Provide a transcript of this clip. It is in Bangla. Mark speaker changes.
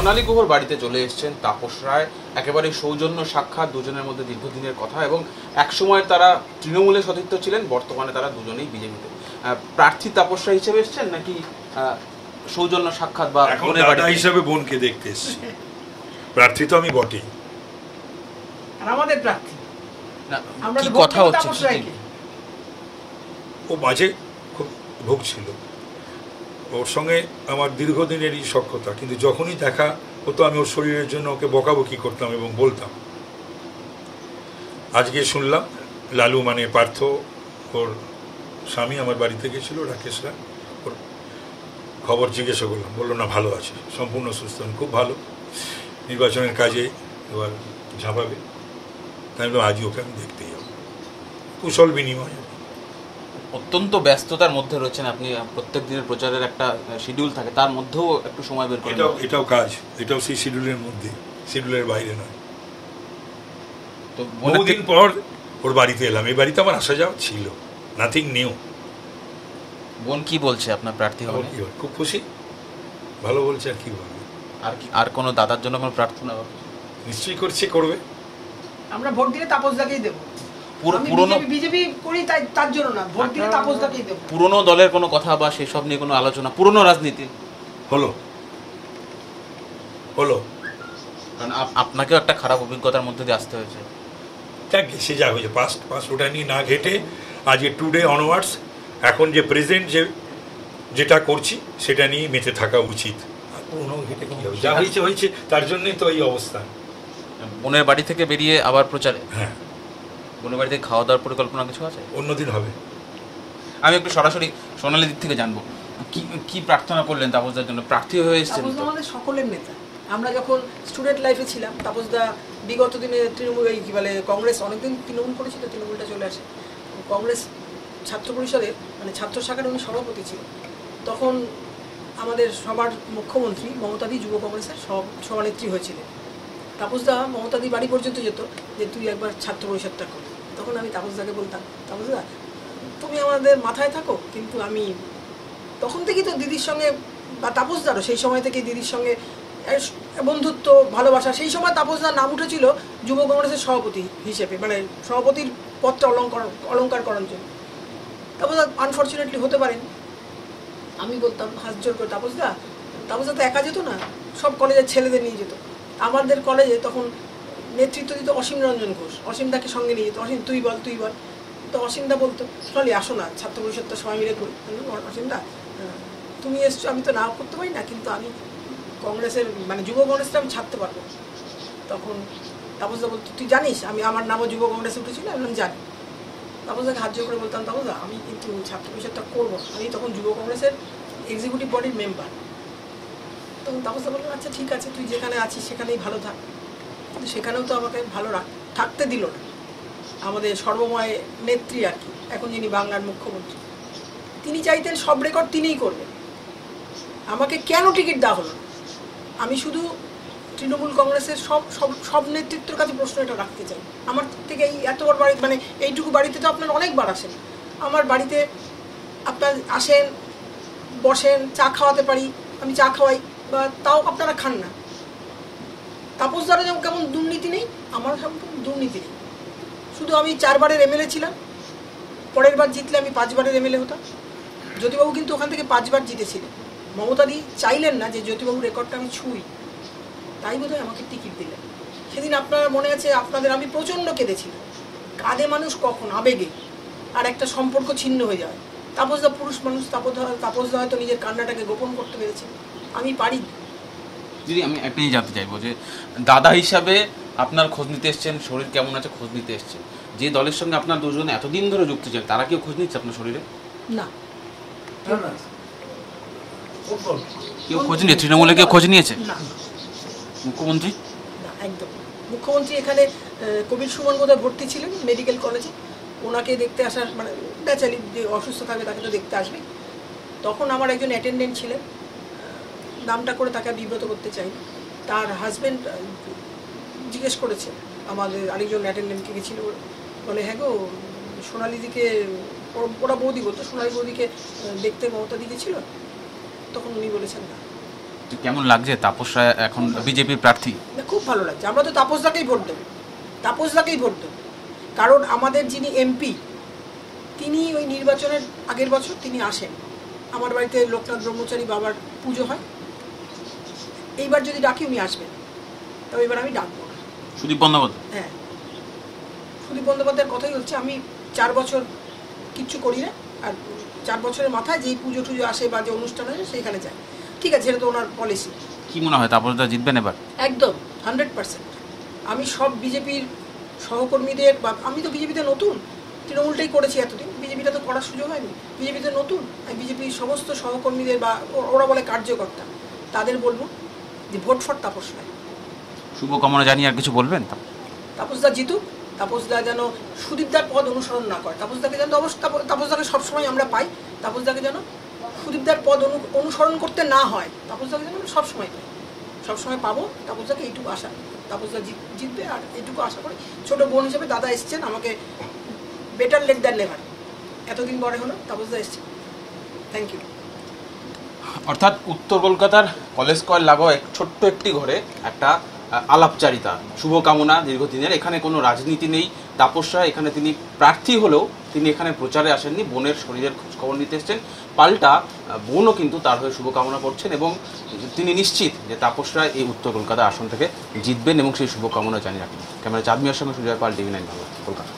Speaker 1: সোনালী গুহর বাড়িতে চলে এসেছেন তাপস রায়, একেবারে সৌজন্য সাক্ষাৎ, দুজনের মধ্যে দীর্ঘদিনের কথা এবং একসময় তারা তৃণমূলের সতীর্থ ছিলেন, বর্তমানে তারা দুজনেই বিজেপিতে। প্রার্থী তাপস রায় হিসেবে এসেছেন নাকি সৌজন্য সাক্ষাৎ বা
Speaker 2: বোনের বাড়ি হিসেবে বোনকে দেখতে এসেছি? প্রার্থী তো আমি বটেই,
Speaker 3: আর আমাদের প্রার্থী
Speaker 1: কি কথা হচ্ছে?
Speaker 2: ও মাঝে খুব ভুগছিল, ওর সঙ্গে আমার দীর্ঘদিনেরই সখ্যতা, কিন্তু যখনই দেখা হতো আমি ওর শরীরের জন্য ওকে বকাবকি করতাম এবং বলতাম। আজকে শুনলাম লালু মানে পার্থ, ওর স্বামী আমার বাড়িতে গেছিল, রাকেশ রায়, ওর খবর জিজ্ঞাসা করলাম, বললো না ভালো আছে, সম্পূর্ণ সুস্থ, খুব ভালো, নির্বাচনের কাজে এবার ঝাঁপাবে। তাই বললাম আজই ওকে আমি দেখতেই যাবো, কুশল বিনিময়।
Speaker 1: অত্যন্ত ব্যস্ততার মধ্যে রয়েছেন আপনি, প্রত্যেক দিনের প্রচারের একটা শিডিউল থাকে, তার মধ্যেও একটু সময় বের করেন।
Speaker 2: এটাও কাজ, এটাও সেই শিডিউলের মধ্যে, শিডিউলের বাইরে নয়। তো বহুদিন পর ওর বাড়িতে এলাম, এই বাড়িতে আমার আসা যাওয়া ছিল, নাথিং নিউ।
Speaker 1: বোন কি বলছে আপনার প্রার্থী হবে?
Speaker 2: খুব খুশি, ভালো বলছে। আর কি বলবে?
Speaker 1: আর কোনো দাদার জন্য কোনো প্রার্থনা
Speaker 2: নিশ্চয়ই করছে, করবে।
Speaker 3: আমরা ভোট দিলে তাপসদাকেই দেবো। বিজেপি করি তার জন্য না, ভোট দিলে তাপসদাকেই দেবো।
Speaker 1: পুরনো দলের কোনো কথা বা সেসব নিয়ে কোনো আলোচনা, পুরনো রাজনীতি
Speaker 2: হলো?
Speaker 1: কারণ আপনাকেও একটা খারাপ অভিজ্ঞতার মধ্যে দিয়ে আসতে হয়েছে।
Speaker 2: সে যা হয়েছে পাস্ট ওটা নিয়ে না ঘেটে আজকে টুডে অনওয়ার্ডস এখন যে প্রেজেন্ট যেটা করছি সেটা নিয়ে মেতে থাকা উচিত। আর পুরনো ঘেটে কি হবে, যা হয়েছে তার জন্যই তো এই অবস্থা।
Speaker 1: বোনের বাড়ি থেকে বেরিয়ে আবার প্রচারে?
Speaker 2: হ্যাঁ।
Speaker 1: বোনের বাড়ি থেকে খাওয়া দাওয়ার পরিকল্পনা কিছু আছে?
Speaker 2: অন্যদিন হবে।
Speaker 1: আমি একটু সরাসরি সোনালী দিক থেকে জানবো, কি প্রার্থনা করলেন তাপসদার জন্য? প্রার্থী হয়ে এসেছেন তো?
Speaker 3: আমাদের সকলের নেতা। আমরা যখন স্টুডেন্ট লাইফে ছিলাম, তাপসদা বিগত দিনে তৃণমূল কি বলে কংগ্রেস অনেকদিন তৃণমূল করেছিল, তৃণমূলটা চলে আসে কংগ্রেস ছাত্র পরিষদের মানে ছাত্র শাখার উনি সভাপতি ছিল। তখন আমাদের সবার মুখ্যমন্ত্রী মমতাদি যুব কংগ্রেসের সভানেত্রী হয়েছিলেন। তাপসদা মমতাদি বাড়ি পর্যন্ত যেত যে তুই একবার ছাত্র পরিষদটা কর। তখন আমি তাপসদাকে বলতাম, তাপসদা তুমি আমাদের মাথায় থাকো, কিন্তু আমি তখন থেকেই তো দিদির সঙ্গে বা তাপসদারও সেই সময় থেকেই দিদির সঙ্গে বন্ধুত্ব ভালোবাসা। সেই সময় তাপসদার নাম উঠেছিল যুব কংগ্রেসের সভাপতি হিসেবে, মানে সভাপতির পদটা অলঙ্কার করার জন্য। তাপসদা আনফর্চুনেটলি হতে পারেন। আমি বলতাম হাত জোর করে, তাপসদা তো একা যেত না, সব কলেজের ছেলেদের নিয়ে যেত। আমাদের কলেজে তখন নেতৃত্ব দিত অসীম রঞ্জন ঘোষ, অসীমদাকে সঙ্গে নিয়ে যেত। অসীম তুই বল। তো অসীমদা বলতো চলি আসো না, ছাত্র পরিষদটা সবাই মিলে করি। অসীমদা তুমি এসছো, আমি তো না করতে পারি না, কিন্তু আমি কংগ্রেসের মানে যুব কংগ্রেসটা আমি ছাড়তে পারবো। তখন তাপসদা বলতো তুই জানিস আমি আমার নামও যুব কংগ্রেসে উঠেছিল? আমি জানি। তাপসদাকে হাত জোর করে বলতাম, তাপসদা আমি কিন্তু ছাত্র পরিষদটা করবো। আমি তখন যুব কংগ্রেসের এক্সিকিউটিভ বডির মেম্বার। তখন তাপসদা বললো আচ্ছা ঠিক আছে, তুই যেখানে আছিস সেখানেই ভালো থাক। কিন্তু সেখানেও তো আমাকে ভালো থাকতে দিল না আমাদের সর্বময় নেত্রী আর কি, এখন যিনি বাংলার মুখ্যমন্ত্রী। তিনি চাইতেন সব রেকর্ড তিনিই করবেন। আমাকে কেন টিকিট দেওয়া হলো? আমি শুধু তৃণমূল কংগ্রেসের সব নেতৃত্বের কাছে প্রশ্ন এটা রাখতে চাই। আমার থেকে এই এত বড় বাড়ি মানে এইটুকু বাড়িতে তো আপনারা অনেকবার আসেন। আমার বাড়িতে আপনার আসেন, বসেন, চা খাওয়াতে পারি, আমি চা খাওয়াই, বা তাও আপনারা খান না। তাপসদারা যেমন কেমন দুর্নীতি নেই, আমার দুর্নীতি নেই। শুধু আমি 4 বারের এমএলএ ছিলাম, পরের বার জিতলে আমি 5 বারের এমএলএ হতাম। জ্যোতিবাবু কিন্তু ওখান থেকে 5 বার জিতেছিলেন। মমতাদি চাইলেন না যে জ্যোতিবাবুর রেকর্ডটা আমি ছুঁই, তাই বোধহয় আমাকে টিকিট দিলেন। সেদিন আপনার মনে আছে, আপনাদের আমি প্রচণ্ড কেঁদেছিলাম। কাঁদে মানুষ কখন? আবেগে। আর একটা সম্পর্ক ছিন্ন হয়ে যায়। তাপসদা পুরুষ মানুষ, তাপসদা হয়তো নিজের কান্নাটাকে গোপন করতে পেরেছে, আমি পারি।
Speaker 1: দিদি আমি একটাই জানতে চাইবো যে দাদা হিসাবে আপনার খোঁজ নিতে এসছেন, শরীর কেমন আছে খোঁজ নিতে এসছেন। যে দলের সঙ্গে আপনার দুজন এতদিন ধরে যুক্ত ছিলেন তারা কেউ খোঁজ নিচ্ছে আপনার শরীরে?
Speaker 3: না,
Speaker 1: কেউ খোঁজ নিয়ে তৃণমূলে কেউ খোঁজ নিয়েছে? মুখ্যমন্ত্রী?
Speaker 3: না, একদম। মুখ্যমন্ত্রী এখানে কবির সুমন বোধহয় ভর্তি ছিলেন মেডিকেল কলেজে, ওনাকে দেখতে আসার মানে ন্যাচারালি যে অসুস্থ থাকবে তাকে তো দেখতে আসবে। তখন আমার একজন অ্যাটেন্ডেন্ট ছিলেন, নামটা করে তাকে বিব্রত করতে চাই, তার হাজব্যান্ড জিজ্ঞেস করেছে আমাদের আরেকজন অ্যাটেন্ডেন্টকে গেছিল, বলে হ্যাঁ গো সোনালিদিকে, ওরা বৌদি বলতো, সোনালি বৌদিকে দেখতে মমতা দিকে ছিল। তখন উনি বলেছেন না।
Speaker 1: কেমন লাগছে তাপস রায় এখন বিজেপির প্রার্থী?
Speaker 3: না, খুব ভালো লাগছে। আমরা তো তাপসদাকেই ভোট দেবো, তাপসদাকেই ভোট দেবো। কারণ আমাদের যিনি এমপি, তিনি ওই নির্বাচনের আগের বছর তিনি আসেন, আমার বাড়িতে লোকনাথ ব্রহ্মচারী বাবার পুজো হয়, এইবার যদি ডাকি উনি আসবেন, তবে এবার আমি ডাকবো না।
Speaker 1: সুদীপ বন্দ্যোপাধ্যায়?
Speaker 3: হ্যাঁ, সুদীপ বন্দ্যোপাধ্যায়ের কথাই হচ্ছে। আমি 4 বছর কিচ্ছু করি না, আর 4 বছরের মাথায় যেই পুজো টুজো আসে বা যে অনুষ্ঠান আসে সেইখানে যাই। ঠিক আছে, সেটা তো ওনার পলিসি।
Speaker 1: কি মনে হয় তাপসদা জিতবেন এবার?
Speaker 3: একদম 100%। আমি সব বিজেপির সহকর্মীদের, বা আমি তো বিজেপিতে নতুন, তৃণমূলটাই করেছি এতদিন, বিজেপিটা তো করার সুযোগ হয়নি, বিজেপিতে নতুন। আমি বিজেপির সমস্ত সহকর্মীদের বা ওরা বলে কার্যকর্তা, তাদের বলবো যে ভোট ফর তাপস রায়।
Speaker 1: শুভকামনা জানিয়ে আর কিছু বলবেন?
Speaker 3: তাপসদা জিতুক, তাপসদা যেন সুদীপদার পদ অনুসরণ না করে, তাপসদাকে যেন তাপসদাকে সবসময় আমরা পাই, তাপসদাকে যেন সুদীপদার পদ অনুসরণ করতে না হয়, তাপসদাকে যেন আমরা সবসময় পাই, সবসময় পাবো। তাপসদাকে এইটুকু আশা, তাপসদা জিতবে, আর এইটুকু আশা করি। ছোটো বোন হিসেবে দাদা এসছেন, আমাকে বেটার লেট দ্যান নেভার, এতদিন পরে হলো তাপসদা এসছেন, থ্যাংক ইউ।
Speaker 1: অর্থাৎ উত্তর কলকাতার কলেজ স্কয়ার লাগোয়া ছোট্ট একটি ঘরে একটা আলাপচারিতা, শুভকামনা দীর্ঘদিনের। এখানে কোনো রাজনীতি নেই। তাপস রায় এখানে তিনি প্রার্থী হলেও তিনি এখানে প্রচারে আসেননি, বোনের শরীরের খোঁজখবর নিতে এসছেন। পাল্টা বোনও কিন্তু তার হয়ে শুভকামনা করছেন এবং তিনি নিশ্চিত যে তাপস রায় এই উত্তর কলকাতা আসন থেকে জিতবেন এবং সেই শুভকামনা জানিয়ে রাখেন। ক্যামেরা চাঁদমিয়ার সঙ্গে সুজয় পাল, TV9 বাংলা, কলকাতা।